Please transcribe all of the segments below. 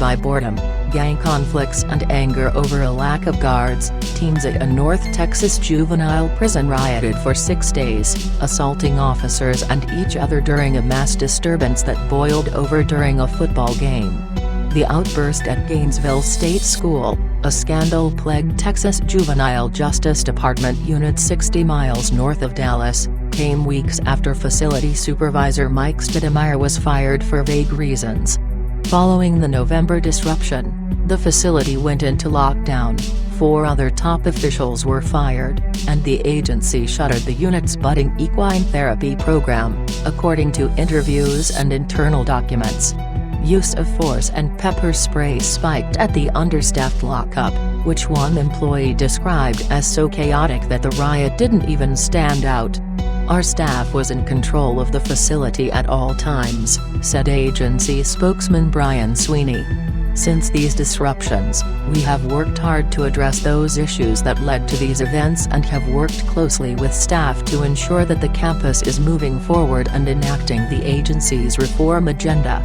by boredom, gang conflicts and anger over a lack of guards, teens at a North Texas juvenile prison rioted for 6 days, assaulting officers and each other during a mass disturbance that boiled over during a football game. The outburst at Gainesville State School, a scandal-plagued Texas Juvenile Justice Department unit 60 miles north of Dallas, came weeks after facility supervisor Mike Stoudemire was fired for vague reasons. Following the November disruption, the facility went into lockdown, 4 other top officials were fired, and the agency shuttered the unit's budding equine therapy program, according to interviews and internal documents. Use of force and pepper spray spiked at the understaffed lockup, which one employee described as so chaotic that the riot didn't even stand out. "Our staff was in control of the facility at all times," said agency spokesman Brian Sweeney. "Since these disruptions, we have worked hard to address those issues that led to these events and have worked closely with staff to ensure that the campus is moving forward and enacting the agency's reform agenda."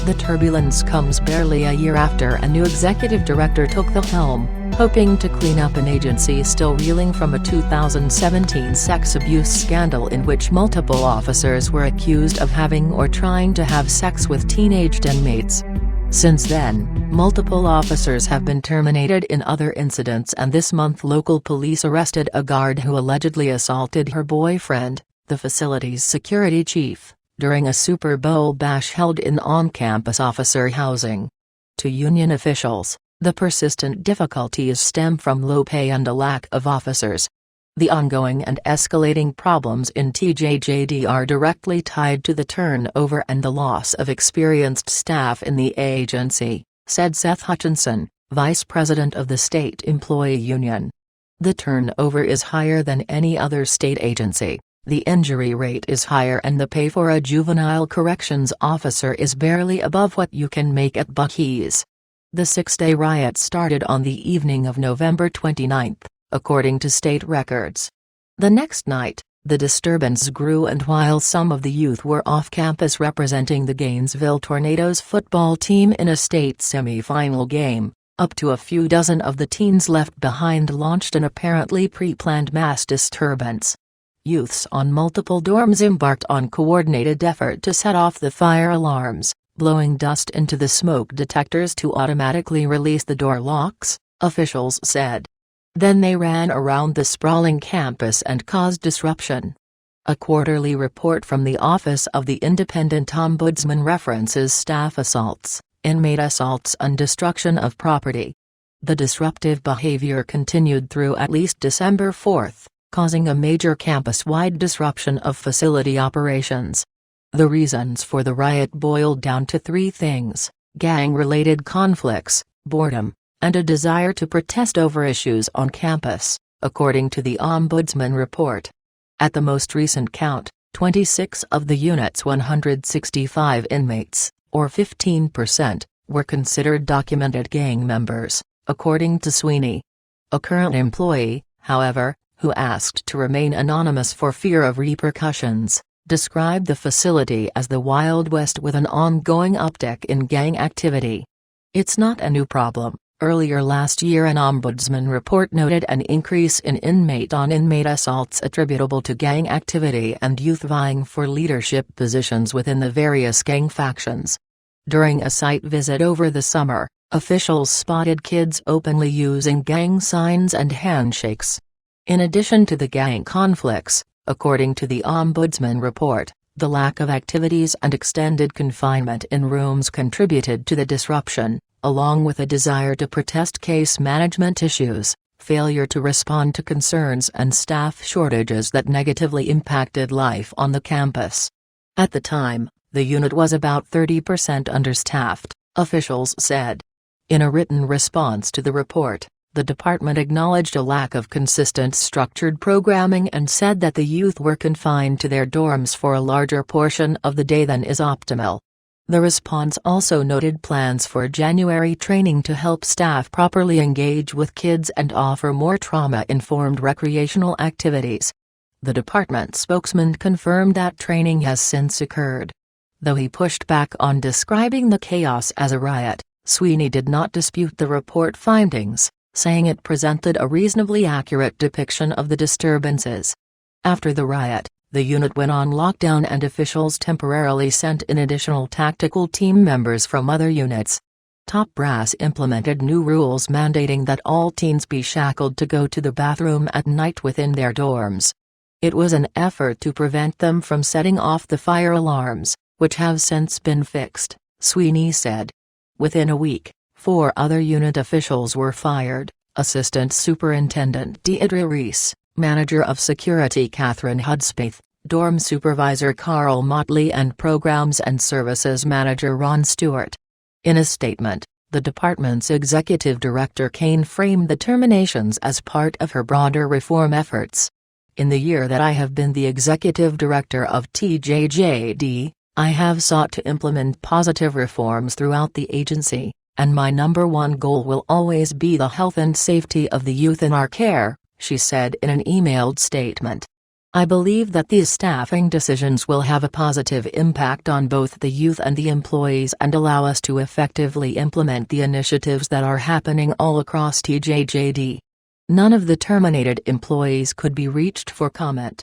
The turbulence comes barely a year after a new executive director took the helm, hoping to clean up an agency still reeling from a 2017 sex abuse scandal in which multiple officers were accused of having or trying to have sex with teenaged inmates. Since then, multiple officers have been terminated in other incidents, and this month local police arrested a guard who allegedly assaulted her boyfriend, the facility's security chief, during a Super Bowl bash held in on-campus officer housing. To union officials, the persistent difficulties stem from low pay and a lack of officers. The ongoing and escalating problems in TJJD are directly tied to the turnover and the loss of experienced staff in the agency, said Seth Hutchinson, vice president of the state employee union. The turnover is higher than any other state agency, the injury rate is higher, and the pay for a juvenile corrections officer is barely above what you can make at Buc-ee's. The 6-day riot started on the evening of November 29, according to state records. The next night, the disturbance grew, and while some of the youth were off campus representing the Gainesville Tornadoes football team in a state semi-final game, up to a few dozen of the teens left behind launched an apparently pre-planned mass disturbance. Youths on multiple dorms embarked on coordinated effort to set off the fire alarms, blowing dust into the smoke detectors to automatically release the door locks, officials said. Then they ran around the sprawling campus and caused disruption. A quarterly report from the Office of the Independent Ombudsman references staff assaults, inmate assaults and destruction of property. The disruptive behavior continued through at least December 4, causing a major campus-wide disruption of facility operations. The reasons for the riot boiled down to 3 things: gang-related conflicts, boredom, and a desire to protest over issues on campus, according to the Ombudsman report. At the most recent count, 26 of the unit's 165 inmates, or 15%, were considered documented gang members, according to Sweeney. A current employee, however, who asked to remain anonymous for fear of repercussions, described the facility as the Wild West with an ongoing uptick in gang activity. "It's not a new problem. Earlier last year an ombudsman report noted an increase in inmate-on-inmate assaults attributable to gang activity and youth vying for leadership positions within the various gang factions. During a site visit over the summer, officials spotted kids openly using gang signs and handshakes. In addition to the gang conflicts, according to the Ombudsman report, the lack of activities and extended confinement in rooms contributed to the disruption, along with a desire to protest case management issues, failure to respond to concerns and staff shortages that negatively impacted life on the campus. At the time, the unit was about 30% understaffed, officials said. In a written response to the report, the department acknowledged a lack of consistent structured programming and said that the youth were confined to their dorms for a larger portion of the day than is optimal. The response also noted plans for January training to help staff properly engage with kids and offer more trauma-informed recreational activities. The department spokesman confirmed that training has since occurred. Though he pushed back on describing the chaos as a riot, Sweeney did not dispute the report findings, saying it presented a reasonably accurate depiction of the disturbances. After the riot, the unit went on lockdown and officials temporarily sent in additional tactical team members from other units. Top brass implemented new rules mandating that all teens be shackled to go to the bathroom at night within their dorms. It was an effort to prevent them from setting off the fire alarms, which have since been fixed, Sweeney said. Within a week, 4 other unit officials were fired: Assistant Superintendent Deidre Reese, Manager of Security Catherine Hudspeth, Dorm Supervisor Carl Motley and Programs and Services Manager Ron Stewart. In a statement, the department's executive director Kane framed the terminations as part of her broader reform efforts. In the year that I have been the executive director of TJJD, I have sought to implement positive reforms throughout the agency, and my #1 goal will always be the health and safety of the youth in our care, she said in an emailed statement. I believe that these staffing decisions will have a positive impact on both the youth and the employees and allow us to effectively implement the initiatives that are happening all across TJJD. None of the terminated employees could be reached for comment.